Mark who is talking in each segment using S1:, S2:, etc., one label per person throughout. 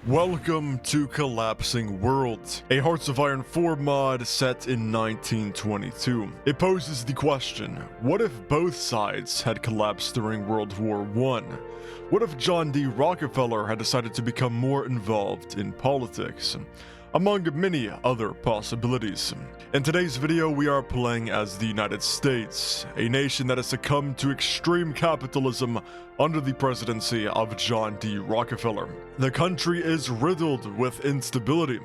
S1: Welcome to Collapsing Worlds, a Hearts of Iron 4 mod set in 1922. It poses the question, what if both sides had collapsed during World War I? What if John D. Rockefeller had decided to become more involved in politics? Among many other possibilities. In today's video, we are playing as the United States, a nation that has succumbed to extreme capitalism under the presidency of John D. Rockefeller. The country is riddled with instability.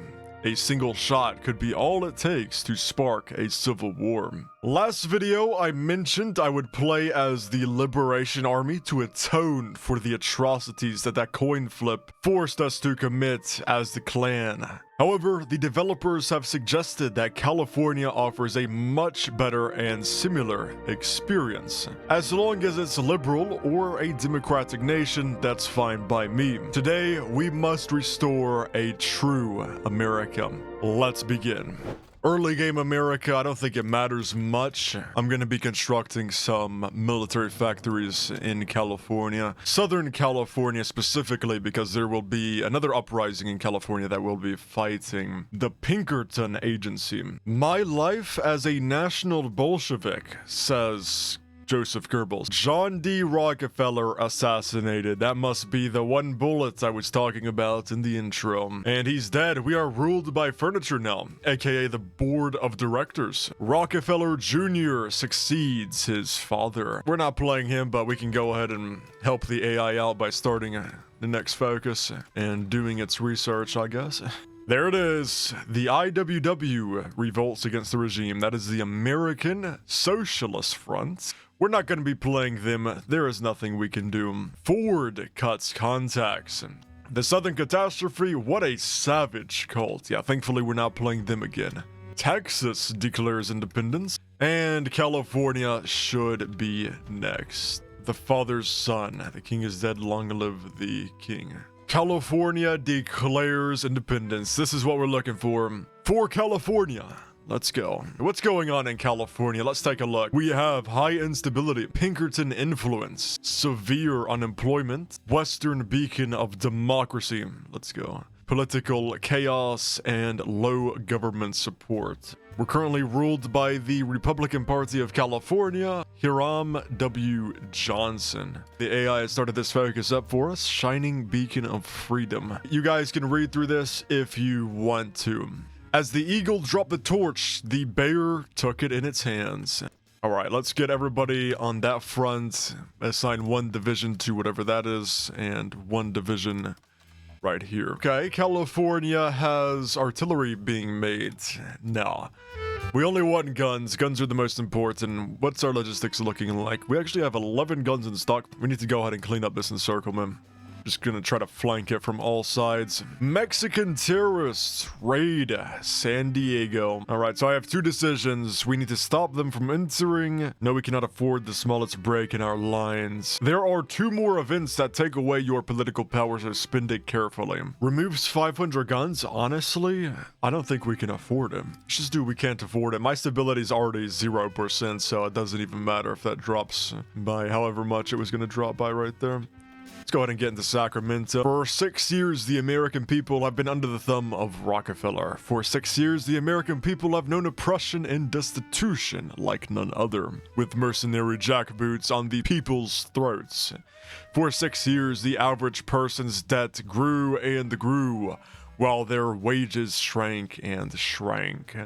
S1: A single shot could be all it takes to spark a civil war. Last video, I mentioned I would play as the Liberation Army to atone for the atrocities that coin flip forced us to commit as the Klan. However, the developers have suggested that California offers a much better and similar experience. As long as it's liberal or a democratic nation, that's fine by me. Today, we must restore a true America. Let's begin. Early game America, I don't think it matters much. I'm going to be constructing some military factories in California. Southern California specifically, because there will be another uprising in California that will be fighting the Pinkerton Agency. My life as a national Bolshevik, says Joseph Goebbels. John D. Rockefeller assassinated. That must be the one bullet I was talking about in the intro. And he's dead. We are ruled by furniture now, aka the board of directors. Rockefeller Jr. succeeds his father. We're not playing him, but we can go ahead and help the AI out by starting the next focus and doing its research, I guess. There it is. The IWW revolts against the regime. That is the American Socialist Front. We're not going to be playing them. There is nothing we can do. Ford cuts contacts. The Southern Catastrophe, what a savage cult. Yeah, thankfully we're not playing them again. Texas declares independence. And California should be next. The father's son. The king is dead, long live the king. California declares independence. This is what we're looking for. For California. Let's go. What's going on in California? Let's take a look. We have high instability, Pinkerton influence, severe unemployment, Western beacon of democracy. Let's go. Political chaos and low government support. We're currently ruled by the Republican Party of California, Hiram W. Johnson. The AI has started this focus up for us, shining beacon of freedom. You guys can read through this if you want to. As the eagle dropped the torch, the bear took it in its hands. All right, let's get everybody on that front, assign one division to whatever that is, and one division right here. Okay, California has artillery being made. No. We only want guns. Guns are the most important. What's our logistics looking like? We actually have 11 guns in stock. We need to go ahead and clean up this encirclement. Just gonna try to flank it from all sides. Mexican terrorists raid San Diego. All right, so I have two decisions. We need to stop them from entering. No, we cannot afford the smallest break in our lines. There are two more events that take away your political power, so spend it carefully. Removes 500 guns. Honestly, I don't think we can afford it. Let's just do we can't afford it. My stability is already 0%, so it doesn't even matter if that drops by however much it was gonna drop by right there. Let's go ahead and get into Sacramento. For 6 years, the American people have been under the thumb of Rockefeller. For 6 years, the American people have known oppression and destitution like none other, with mercenary jackboots on the people's throats. For 6 years, the average person's debt grew and grew, while their wages shrank and shrank.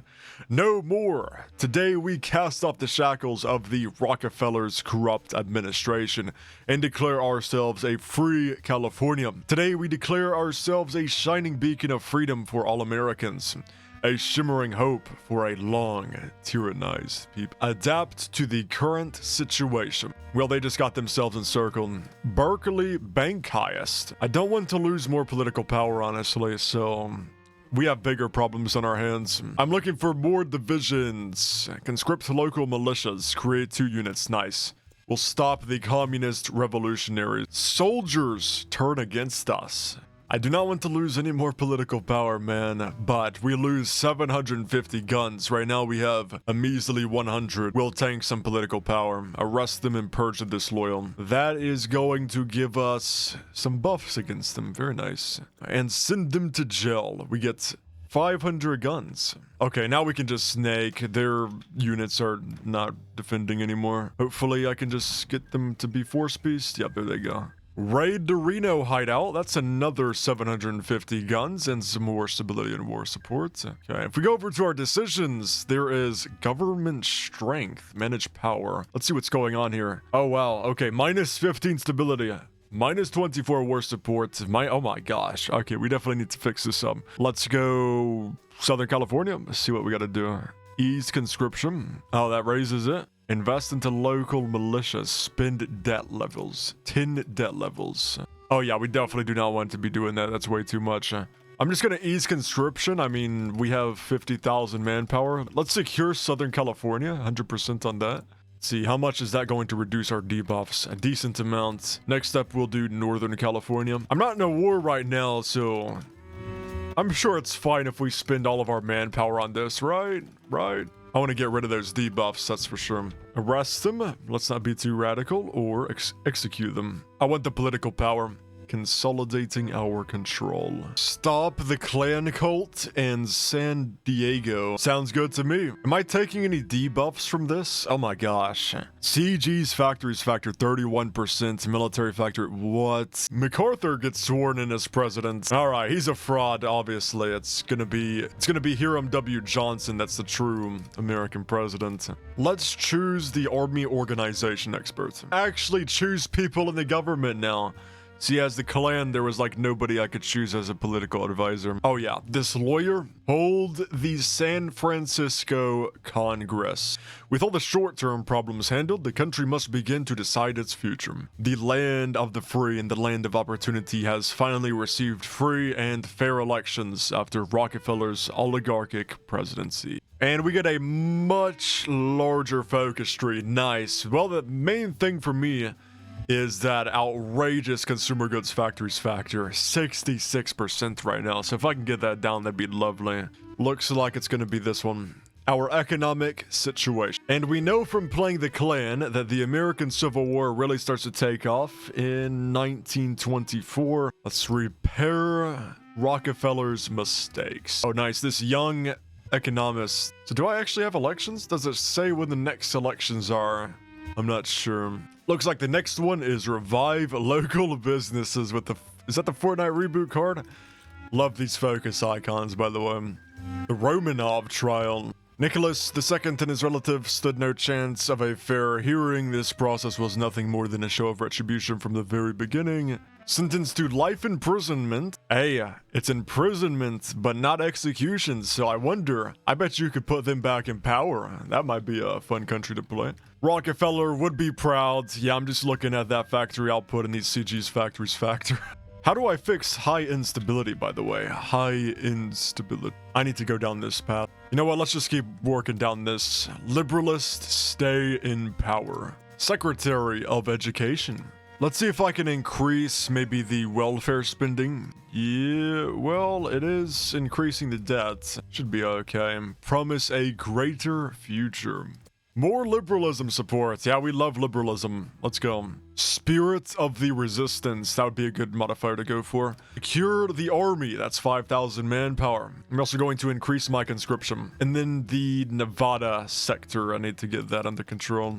S1: No more. Today we cast off the shackles of the Rockefeller's corrupt administration and declare ourselves a free California. Today we declare ourselves a shining beacon of freedom for all Americans. A shimmering hope for a long tyrannized people. Adapt to the current situation. Well, they just got themselves encircled. Berkeley bank heist. I don't want to lose more political power, honestly, so we have bigger problems on our hands. I'm looking for more divisions. Conscript local militias. Create 2 units. Nice. We'll stop the communist revolutionaries. Soldiers turn against us. I do not want to lose any more political power, man, but we lose 750 guns. Right now we have a measly 100. We'll tank some political power, arrest them and purge the disloyal. That is going to give us some buffs against them. Very nice. And send them to jail. We get 500 guns. Okay, now we can just snake. Their units are not defending anymore. Hopefully I can just get them to be force beast. Yep, there they go. Raid the Reno hideout. That's another 750 guns and some more stability and war support. Okay, if we go over to our decisions, there is government strength, manage power. Let's see what's going on here. Oh, wow. Okay, minus 15 stability. Minus 24 war support. Oh my gosh. Okay, we definitely need to fix this up. Let's go Southern California. Let's see what we got to do. Ease conscription. Oh, that raises it. Invest into local militias. Spend debt levels. 10 debt levels. Oh yeah, we definitely do not want to be doing that. That's way too much. I'm just going to ease conscription. I mean, we have 50,000 manpower. Let's secure Southern California. 100% on that. See, how much is that going to reduce our debuffs? A decent amount. Next up, we'll do Northern California. I'm not in a war right now, so I'm sure it's fine if we spend all of our manpower on this, right? Right? I want to get rid of those debuffs, that's for sure. Arrest them. Let's not be too radical, or execute them. I want the political power. Consolidating our control. Stop the clan cult and San Diego. Sounds good to me. Am I taking any debuffs from this? Oh my gosh. CG's factories factor 31%. Military factor. What? MacArthur gets sworn in as president. All right, he's a fraud, obviously. It's gonna be Hiram W. Johnson. That's the true American president. Let's choose the army organization expert. Actually choose people in the government now. See, as the clan, there was like nobody I could choose as a political advisor. Oh yeah, this lawyer, hold the San Francisco Congress. With all the short-term problems handled, the country must begin to decide its future. The land of the free and the land of opportunity has finally received free and fair elections after Rockefeller's oligarchic presidency. And we get a much larger focus tree. Nice. Well, the main thing for me is that outrageous consumer goods factories factor, 66% right now. So if I can get that down, that'd be lovely. Looks like it's going to be this one. Our economic situation. And we know from playing the clan that the American Civil War really starts to take off in 1924. Let's repair Rockefeller's mistakes. Oh, nice. This young economist. So do I actually have elections? Does it say when the next elections are? I'm not sure. Looks like the next one is revive local businesses with the... Is that the Fortnite reboot card? Love these focus icons, by the way. The Romanov trial. Nicholas II and his relatives stood no chance of a fair hearing. This process was nothing more than a show of retribution from the very beginning. Sentenced to life imprisonment. Hey, it's imprisonment, but not execution, so I wonder, I bet you could put them back in power. That might be a fun country to play. Rockefeller would be proud. Yeah, I'm just looking at that factory output and these CG's factories factor. How do I fix high instability, by the way? High instability. I need to go down this path. You know what? Let's just keep working down this. Liberalist, stay in power. Secretary of Education. Let's see if I can increase maybe the welfare spending. Yeah, well, it is increasing the debt. Should be okay. Promise a greater future. More liberalism support. Yeah, we love liberalism. Let's go. Spirit of the Resistance. That would be a good modifier to go for. Secure the army. That's 5,000 manpower. I'm also going to increase my conscription. And then the Nevada sector. I need to get that under control.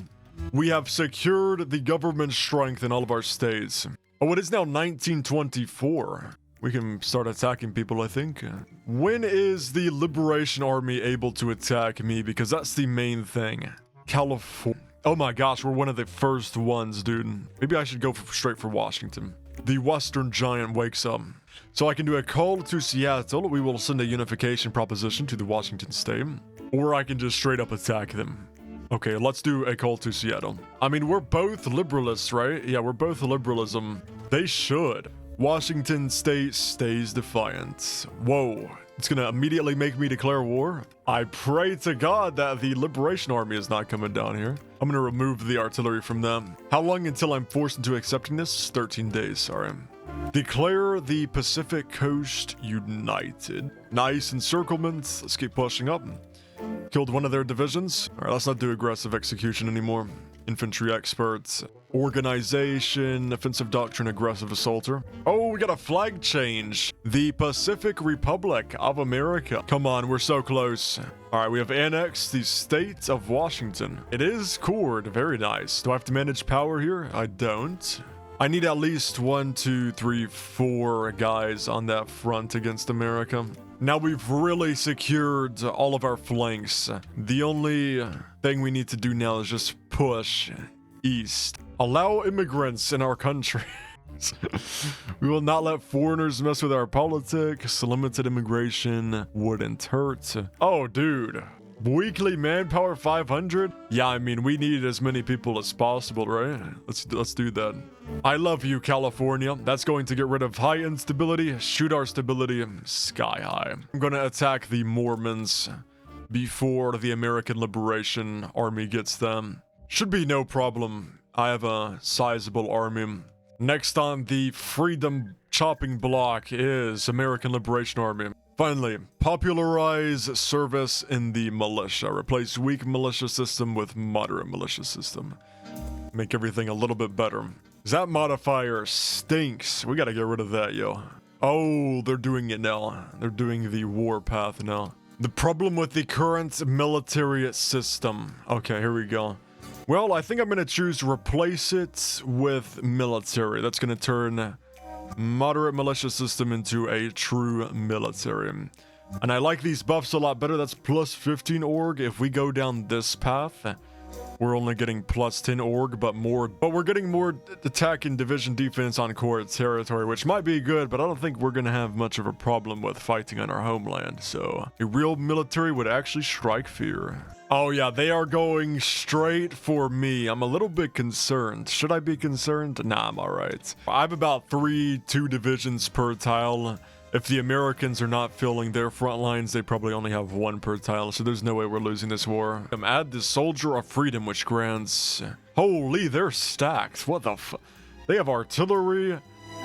S1: We have secured the government strength in all of our states. Oh, it is now 1924. We can start attacking people, I think. When is the Liberation Army able to attack me? Because that's the main thing. California. Oh my gosh, we're one of the first ones, dude. Maybe I should go straight for Washington. The Western Giant wakes up. So I can do a call to Seattle. We will send a unification proposition to the Washington state. Or I can just straight up attack them. Okay, let's do a call to Seattle. I mean, we're both liberalists, right? Yeah, we're both liberalism. They should. Washington state stays defiant. Whoa, it's gonna immediately make me declare war? I pray to God that the Liberation Army is not coming down here. I'm gonna remove the artillery from them. How long until I'm forced into accepting this? 13 days, sorry. Declare the Pacific Coast United. Nice encirclement. Let's keep pushing up. Killed one of their divisions. All right, let's not do aggressive execution anymore. Infantry experts. Organization. Offensive doctrine. Aggressive assaulter. Oh, we got a flag change. The Pacific Republic of America. Come on, we're so close. All right, we have annexed the state of Washington. It is cored. Very nice. Do I have to manage power here? I don't. I need at least 1, 2, 3, 4 guys on that front against America. Now we've really secured all of our flanks. The only thing we need to do now is just push east. Allow immigrants in our country. We will not let foreigners mess with our politics. Limited immigration wouldn't hurt. Oh, dude. Weekly manpower 500? Yeah, I mean, we need as many people as possible, right? Let's do that. I love you, California. That's going to get rid of high instability, shoot our stability sky high. I'm gonna attack the Mormons before the American Liberation Army gets them. Should be no problem. I have a sizable army. Next on the freedom chopping block is American Liberation Army. Finally, popularize service in the militia. Replace weak militia system with moderate militia system. Make everything a little bit better. That modifier stinks. We gotta get rid of that, yo. Oh, they're doing it now. They're doing the war path now. The problem with the current military system. Okay, here we go. Well, I think I'm gonna choose to replace it with military. That's gonna turn moderate militia system into a true military. And I like these buffs a lot better. That's plus 15 org. If we go down this path, we're only getting plus 10 org, but we're getting more attack and division defense on core territory, which might be good, but I don't think we're gonna have much of a problem with fighting on our homeland. So a real military would actually strike fear. Oh yeah, they are going straight for me. I'm a little bit concerned. Should I be concerned? Nah, I'm all right. I have about 2 divisions per tile. If the Americans are not filling their front lines, they probably only have 1 per tile, so there's no way we're losing this war. Add the Soldier of Freedom, which grants... Holy, they're stacked. What the f... They have artillery,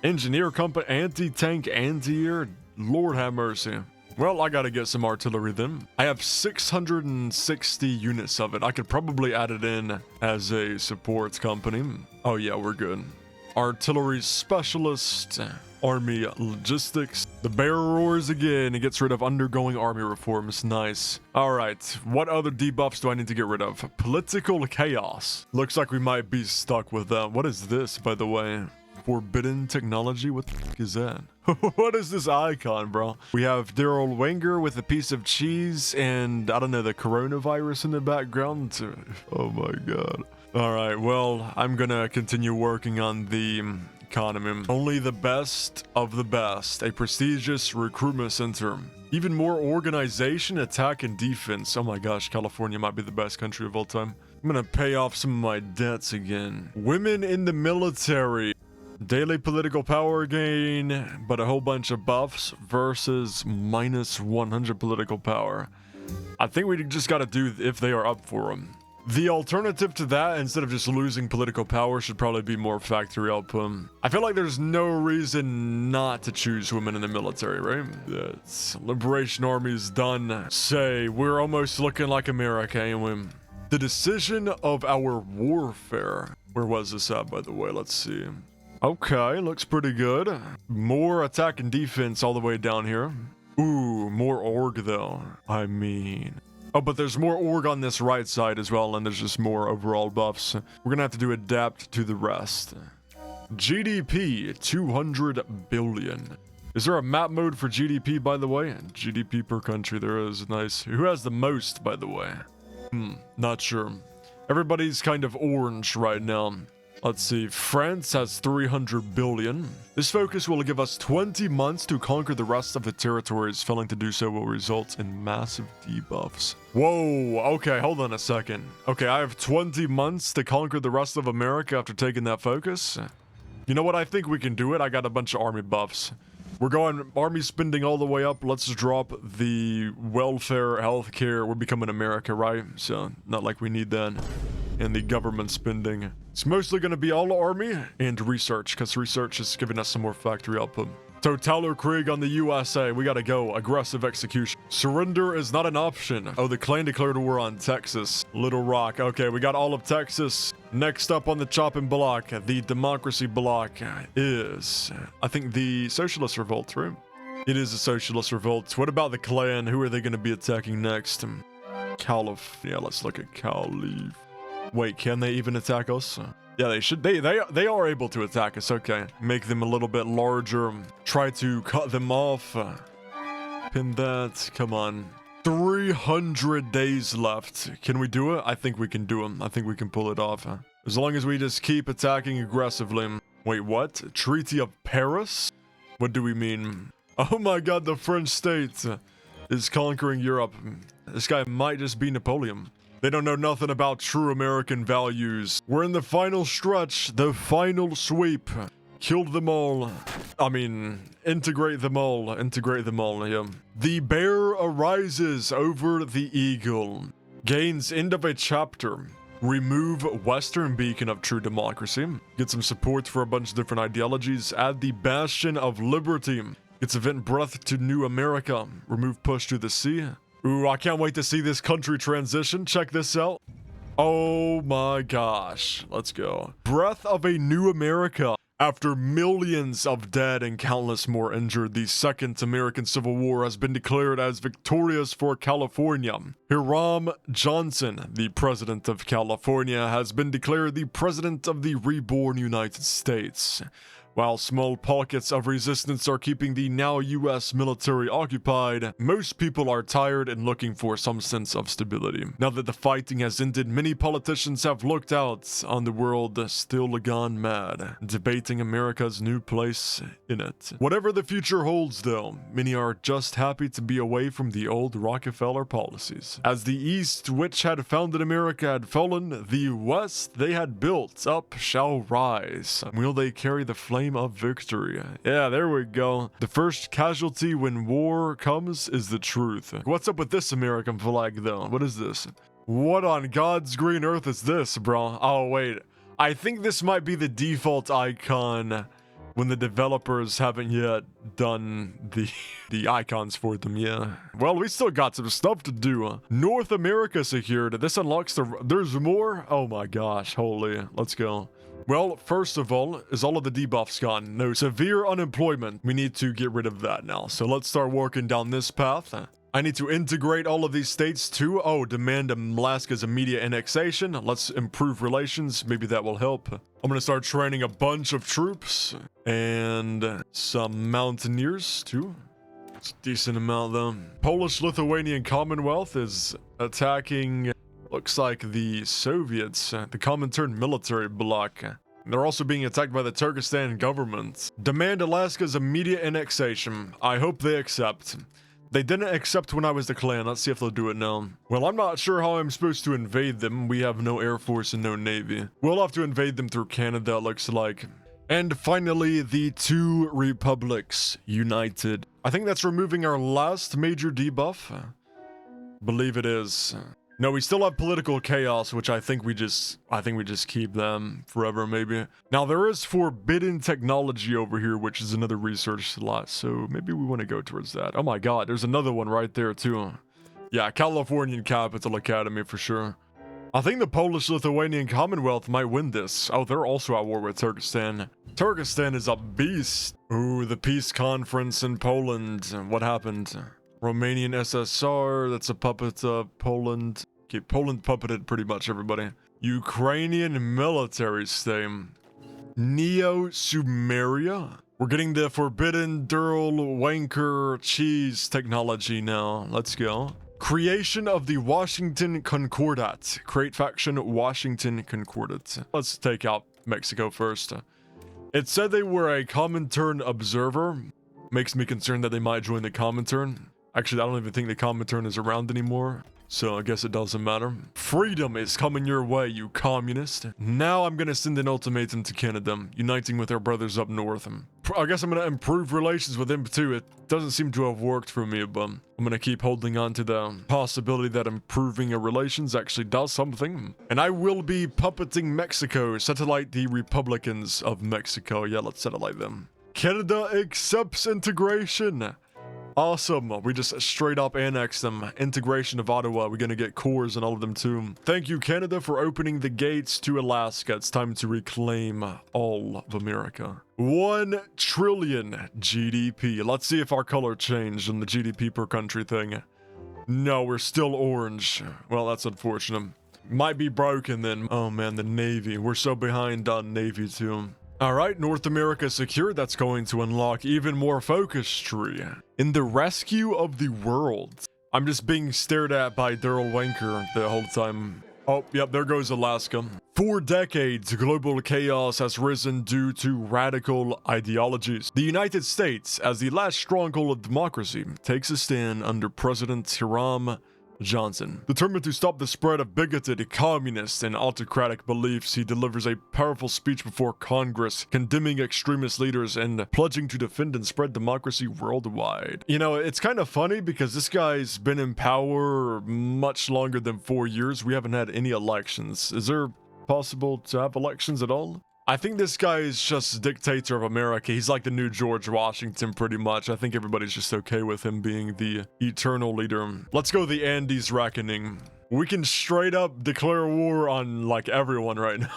S1: engineer company, anti-tank, anti-air. Lord have mercy. Well, I gotta get some artillery then. I have 660 units of it. I could probably add it in as a support company. Oh yeah, we're good. Artillery specialist, army logistics. The bearer roars again. It gets rid of undergoing army reforms. Nice. All right, what other debuffs do I need to get rid of? Political chaos. Looks like we might be stuck with that. What is this, by the way? Forbidden technology? What the f is that? What is this icon, bro? We have Daryl Wenger with a piece of cheese and, I don't know, the coronavirus in the background. Oh my god. All right, well, I'm gonna continue working on the economy. Only the best of the best. A prestigious recruitment center. Even more organization, attack, and defense. Oh my gosh, California might be the best country of all time. I'm gonna pay off some of my debts again. Women in the military. Daily political power gain, but a whole bunch of buffs versus minus 100 political power. I think we just gotta do if they are up for them. The alternative to that, instead of just losing political power, should probably be more factory output. I feel like there's no reason not to choose women in the military, right? That's Liberation Army's done. Say, we're almost looking like America, ain't we? The decision of our warfare. Where was this at, by the way? Let's see. Okay, looks pretty good. More attack and defense all the way down here. Ooh, more org though. I mean... Oh, but there's more org on this right side as well, and there's just more overall buffs. We're gonna have to do adapt to the rest. GDP, 200 billion. Is there a map mode for GDP, by the way? GDP per country, there is. Nice. Who has the most, by the way? Not sure. Everybody's kind of orange right now. Let's see, France has 300 billion. This focus will give us 20 months to conquer the rest of the territories. Failing to do so will result in massive debuffs. Whoa, okay, hold on a second. Okay, I have 20 months to conquer the rest of America after taking that focus. You know what, I think we can do it. I got a bunch of army buffs. We're going army spending all the way up. Let's drop the welfare, healthcare. We're becoming America, right? So, not like we need that. and the government spending. It's mostly going to be all army and research, because research is giving us some more factory output. Totaler Krieg on the USA. We gotta go. Aggressive execution. Surrender is not an option. Oh, the Klan declared war on Texas. Little Rock. Okay, we got all of Texas. Next up on the chopping block, the democracy block is, I think, the Socialist Revolt, right? It is a Socialist Revolt. What about the Klan? Who are they going to be attacking next? Caliph. Yeah, let's look at Caliph. Wait, can they even attack us? Yeah, they should. They are able to attack us. Okay, make them a little bit larger. Try to cut them off. Pin that. Come on. 300 days left. Can we do it? I think we can do it. I think we can pull it off. As long as we just keep attacking aggressively. Wait, what? Treaty of Paris? What do we mean? Oh my god, the French state is conquering Europe. This guy might just be Napoleon. They don't know nothing about true American values. We're in the final stretch, the final sweep. Killed them all. I mean, integrate them all, yeah. The bear arises over the eagle. Gains end of a chapter. Remove Western beacon of true democracy. Get some support for a bunch of different ideologies. Add the bastion of liberty. Gets event breath to new America. Remove push to the sea. Ooh, I can't wait to see this country transition. Check this out. Oh my gosh. Let's go. Breath of a new America. After millions of dead and countless more injured, the Second American Civil War has been declared as victorious for California. Hiram Johnson, the President of California, has been declared the President of the reborn United States. While small pockets of resistance are keeping the now US military occupied, most people are tired and looking for some sense of stability. Now that the fighting has ended, many politicians have looked out on the world still gone mad, debating America's new place in it. Whatever the future holds though, many are just happy to be away from the old Rockefeller policies. As the East, which had founded America, had fallen, the West they had built up shall rise. Will they carry the flame of victory? Yeah, there we go. The first casualty when war comes is the truth. What's up with this American flag though? What is this? What on God's green earth is this, bro? Oh wait, I think this might be the default icon when the developers haven't yet done the icons for them. Yeah, well, we still got some stuff to do. North America secured. This unlocks there's more. Oh my gosh, holy, let's go. Well, first of all, is all of the debuffs gone? No, severe unemployment. We need to get rid of that now. So let's start working down this path. I need to integrate all of these states too. Oh, demand Alaska's immediate annexation. Let's improve relations. Maybe that will help. I'm gonna start training a bunch of troops and some mountaineers too. It's a decent amount though. Polish-Lithuanian Commonwealth is attacking, looks like the Soviets, the Comintern military bloc. They're also being attacked by the Turkestan government. Demand Alaska's immediate annexation. I hope they accept. They didn't accept when I was the Klan. Let's see if they'll do it now. Well, I'm not sure how I'm supposed to invade them. We have no air force and no navy. We'll have to invade them through Canada, it looks like. And finally, the two republics united. I think that's removing our last major debuff. Believe it is. No, we still have political chaos, which I think we just keep them forever, maybe. Now, there is forbidden technology over here, which is another research slot, so maybe we want to go towards that. Oh my god, there's another one right there, too. Yeah, Californian Capital Academy for sure. I think the Polish-Lithuanian Commonwealth might win this. Oh, they're also at war with Turkestan. Turkestan is a beast. Ooh, the peace conference in Poland. What happened? Romanian SSR, that's a puppet of Poland. Okay, Poland puppeted pretty much everybody. Ukrainian military state. Neo-Sumeria? We're getting the forbidden Durl wanker cheese technology now. Let's go. Creation of the Washington Concordat. Create faction Washington Concordat. Let's take out Mexico first. It said they were a Comintern observer. Makes me concerned that they might join the Comintern. Actually, I don't even think the Comintern is around anymore. So I guess it doesn't matter. Freedom is coming your way, you communist. Now I'm gonna send an ultimatum to Canada, uniting with our brothers up north. I guess I'm gonna improve relations with them too. It doesn't seem to have worked for me, but I'm gonna keep holding on to the possibility that improving our relations actually does something. And I will be puppeting Mexico, satellite the Republicans of Mexico. Yeah, let's satellite them. Canada accepts integration. Awesome. We just straight up annexed them. Integration of Ottawa. We're gonna get cores and all of them too. Thank you, Canada, for opening the gates to Alaska. It's time to reclaim all of America. 1 trillion GDP. Let's see if our color changed in the GDP per country thing. No, we're still orange. Well, that's unfortunate. Might be broken then. Oh man, the Navy. We're so behind on Navy too. Alright, North America secured. That's going to unlock even more focus tree. In the rescue of the world. I'm just being stared at by Daryl Wanker the whole time. Oh, yep, there goes Alaska. For decades, global chaos has risen due to radical ideologies. The United States, as the last stronghold of democracy, takes a stand under President Hiram Johnson. Determined to stop the spread of bigoted, communist, and autocratic beliefs, he delivers a powerful speech before Congress, condemning extremist leaders and pledging to defend and spread democracy worldwide. You know, it's kind of funny because this guy's been in power much longer than 4 years. We haven't had any elections. Is there possible to have elections at all? I think this guy is just dictator of America. He's like the new George Washington, pretty much. I think everybody's just okay with him being the eternal leader. Let's go the Andes Reckoning. We can straight up declare war on, like, everyone right now.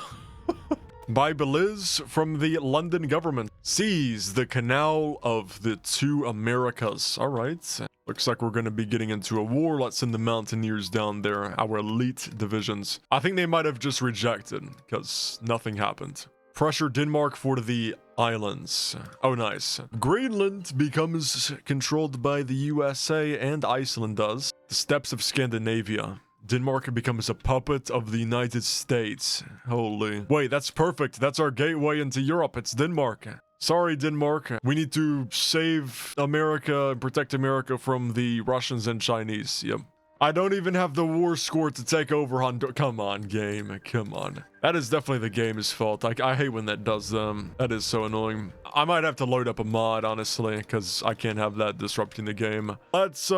S1: By Belize from the London government. Seize the Canal of the Two Americas. All right. Looks like we're going to be getting into a war. Let's send the Mountaineers down there, our elite divisions. I think they might have just rejected because nothing happened. Pressure Denmark for the islands. Oh, nice. Greenland becomes controlled by the USA and Iceland does. The steppes of Scandinavia. Denmark becomes a puppet of the United States. Holy. Wait, that's perfect. That's our gateway into Europe. It's Denmark. Sorry, Denmark. We need to save America and protect America from the Russians and Chinese. Yep. I don't even have the war score to take over Honduras. Come on, game. Come on. That is definitely the game's fault. I hate when that does them. That is so annoying. I might have to load up a mod, honestly, because I can't have that disrupting the game. Let's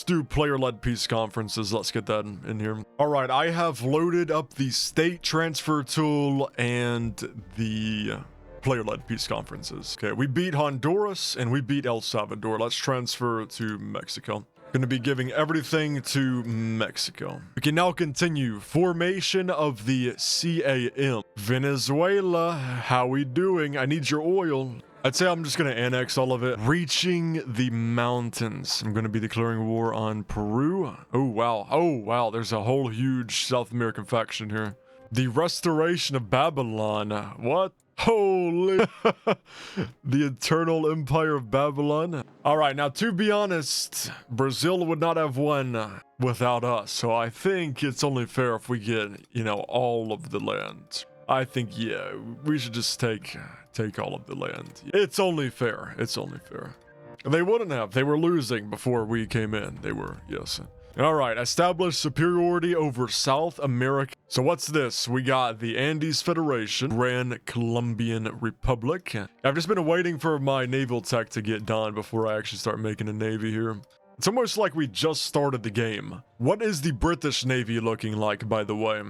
S1: do player-led peace conferences. Let's get that in here. All right, I have loaded up the state transfer tool and the player-led peace conferences. Okay, we beat Honduras and we beat El Salvador. Let's transfer to Mexico. Going to be giving everything to Mexico. We can now continue. Formation of the CAM. Venezuela, how we doing? I need your oil. I'd say I'm just going to annex all of it. Reaching the mountains. I'm going to be declaring war on Peru. Oh, wow. Oh, wow. There's a whole huge South American faction here. The restoration of Babylon. What? Holy. The eternal empire of Babylon. All right, now to be honest, Brazil would not have won without us. So I think it's only fair if we get, you know, all of the land. I think, yeah, we should just take all of the land. It's only fair. It's only fair. They wouldn't have. They were losing before we came in. They were, yes. All right, establish superiority over South America. So what's this? We got the Andes Federation, Grand Colombian Republic. I've just been waiting for my naval tech to get done before I actually start making a navy here. It's almost like we just started the game. What is the British Navy looking like, by the way?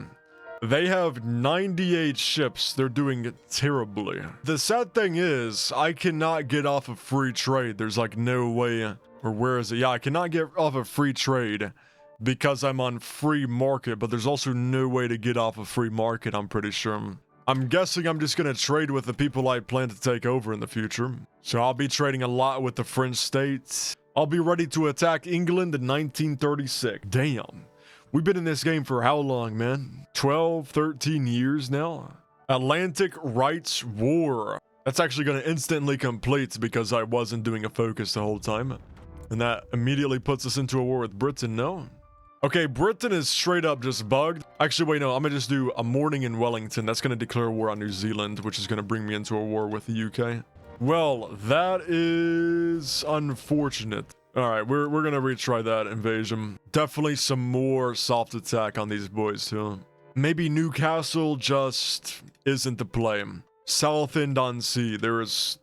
S1: They have 98 ships. They're doing terribly. The sad thing is, I cannot get off of free trade. There's like no way. Or where is it? Yeah, I cannot get off of free trade because I'm on free market, but there's also no way to get off of free market, I'm pretty sure. I'm guessing I'm just going to trade with the people I plan to take over in the future. So I'll be trading a lot with the French states. I'll be ready to attack England in 1936. Damn. We've been in this game for how long, man? 12, 13 years now? Atlantic Rights War. That's actually going to instantly complete because I wasn't doing a focus the whole time. And that immediately puts us into a war with Britain, no? Okay, Britain is straight up just bugged. Actually, wait, no, I'm going to just do a morning in Wellington. That's going to declare war on New Zealand, which is going to bring me into a war with the UK. Well, that is unfortunate. All right, we're gonna retry that invasion. Definitely some more soft attack on these boys too. Maybe Newcastle just isn't the play. Southend-on-Sea, there's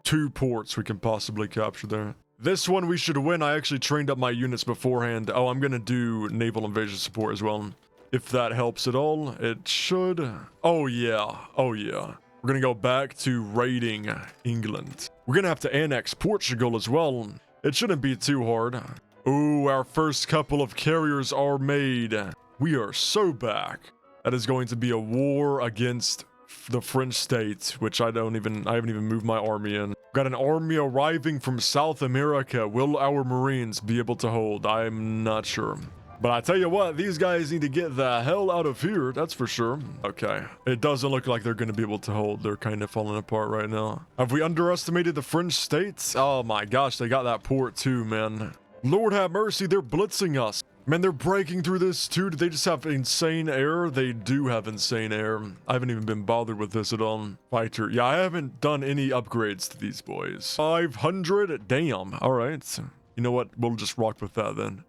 S1: 2 ports we can possibly capture there. This one we should win. I actually trained up my units beforehand. Oh, I'm gonna do naval invasion support as well. If that helps at all, it should. Oh yeah, oh yeah. We're gonna go back to raiding England. We're gonna have to annex Portugal as well. It shouldn't be too hard. Ooh, our first couple of carriers are made. We are so back. That is going to be a war against the French state, which I haven't even moved my army in. Got an army arriving from South America. Will our Marines be able to hold? I'm not sure. But I tell you what, these guys need to get the hell out of here, that's for sure. Okay, it doesn't look like they're going to be able to hold. They're kind of falling apart right now. Have we underestimated the French states? Oh my gosh, they got that port too, man. Lord have mercy, they're blitzing us. Man, they're breaking through this too. Do they just have insane air? They do have insane air. I haven't even been bothered with this at all. Fighter. Yeah, I haven't done any upgrades to these boys. 500? Damn. All right. You know what? We'll just rock with that then.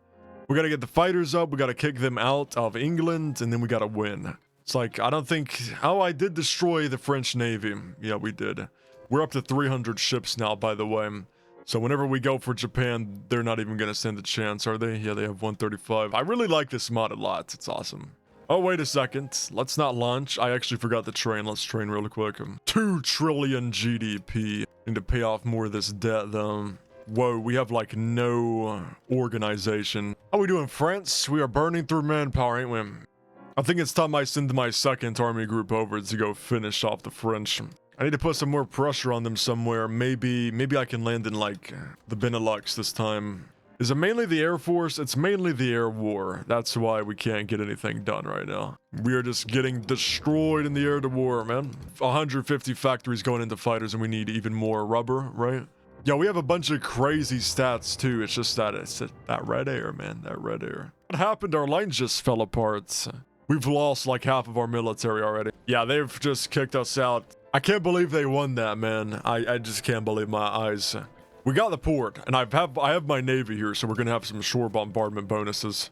S1: We gotta get the fighters up. We gotta kick them out of England. And then we gotta win. It's like, I don't think... Oh, I did destroy the French Navy. Yeah, we did. We're up to 300 ships now, by the way. So whenever we go for Japan, they're not even going to stand a chance, are they? Yeah, they have 135. I really like this mod a lot. It's awesome. Oh, wait a second. Let's not launch. I actually forgot to train. Let's train real quick. 2 trillion GDP. Need to pay off more of this debt, though. Whoa, we have, like, no organization. How are we doing, France? We are burning through manpower, ain't we? I think it's time I send my 2nd army group over to go finish off the French. I need to put some more pressure on them somewhere. Maybe I can land in, like, the Benelux this time. Is it mainly the Air Force? It's mainly the Air War. That's why we can't get anything done right now. We are just getting destroyed in the air to war, man. 150 factories going into fighters, and we need even more rubber, right? Yeah, we have a bunch of crazy stats, too. It's just that it's that red air, man. That red air. What happened? Our lines just fell apart. We've lost, like, half of our military already. Yeah, they've just kicked us out. I can't believe they won that, man. I just can't believe my eyes. We got the port, and I have my navy here, so we're gonna have some shore bombardment bonuses.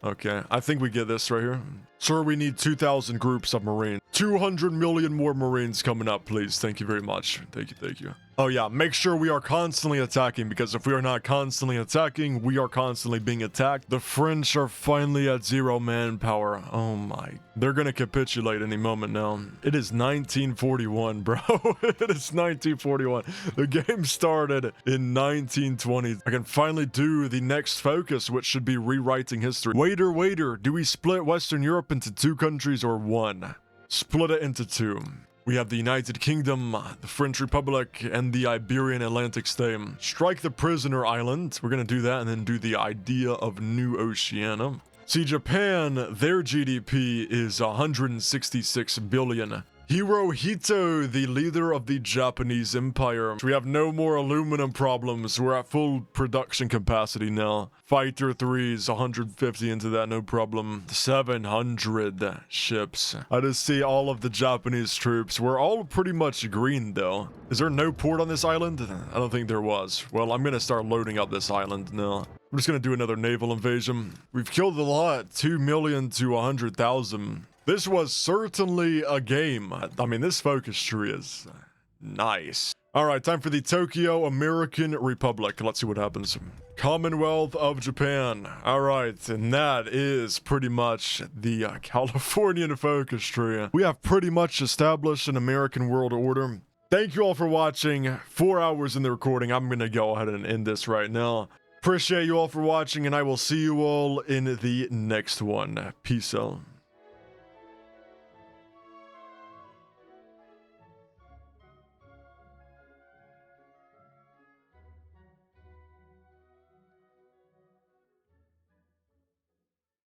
S1: Okay, I think we get this right here. Sir, we need 2,000 groups of Marines. 200 million more Marines coming up, please. Thank you very much. Thank you, thank you. Oh yeah, make sure we are constantly attacking, because if we are not constantly attacking, we are constantly being attacked. The French are finally at 0 manpower. Oh my. They're gonna capitulate any moment now. It is 1941, bro. It is 1941. The game started in 1920. I can finally do the next focus, which should be rewriting history. Waiter, do we split Western Europe into 2 countries or 1? Split it into 2. We have the United Kingdom, the French Republic, and the Iberian Atlantic State. Strike the prisoner island. We're going to do that and then do the idea of New Oceania. See, Japan, their GDP is 166 billion. Hirohito, the leader of the Japanese Empire. We have no more aluminum problems. We're at full production capacity now. Fighter 3s, 150 into that, no problem. 700 ships. I just see all of the Japanese troops. We're all pretty much green, though. Is there no port on this island? I don't think there was. Well, I'm gonna start loading up this island now. I'm just gonna do another naval invasion. We've killed a lot. 2 million to 100,000. This was certainly a game. I mean, this focus tree is nice. All right, time for the Tokyo American Republic. Let's see what happens. Commonwealth of Japan. All right, and that is pretty much the Californian focus tree. We have pretty much established an American world order. Thank you all for watching. 4 hours in the recording. I'm going to go ahead and end this right now. Appreciate you all for watching, and I will see you all in the next one. Peace out.